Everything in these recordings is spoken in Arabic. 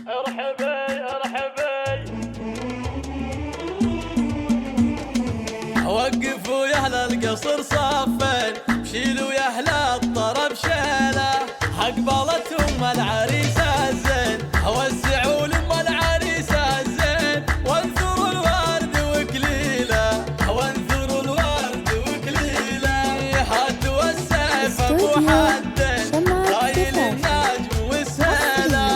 ارحبي ارحبي. وقفوا يا اهل القصر صفين، شيلوا يا اهل الطرب شيله، اقبلتهم العريس الزين، وسعوا لام العريس الزين، وانثروا الورد وكليله، وانثروا الورد وكليله، هاتوا السيف ابو حدين، خايل النجم والسيله،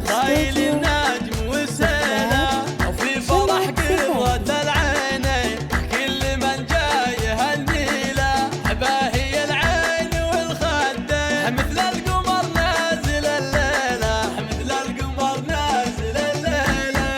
خايل النجم والسيله، وفي فرح قرة العينين كل من جاي هالنيله، باهي العين والخدين، مثل القمر نازل الليله، مثل القمر نازل الليله،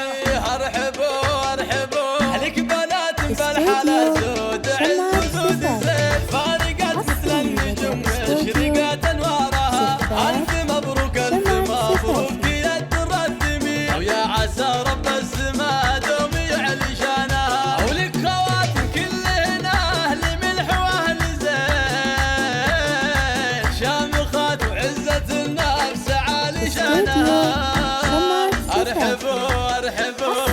ارحبوا ارحبوا لك بنات بالحلا سود، عز وسود الزين، فارقت مثل النجوم مشرقت انوارها، الف مبروك الف مبروك يا الترثمي، ويا عسى رب السما دوم يعلي شانها، ولك خواتم كلهن اهل ملح واهل زين، شامخات وعزة النفس عالي شانها، ارحبوا ارحبوا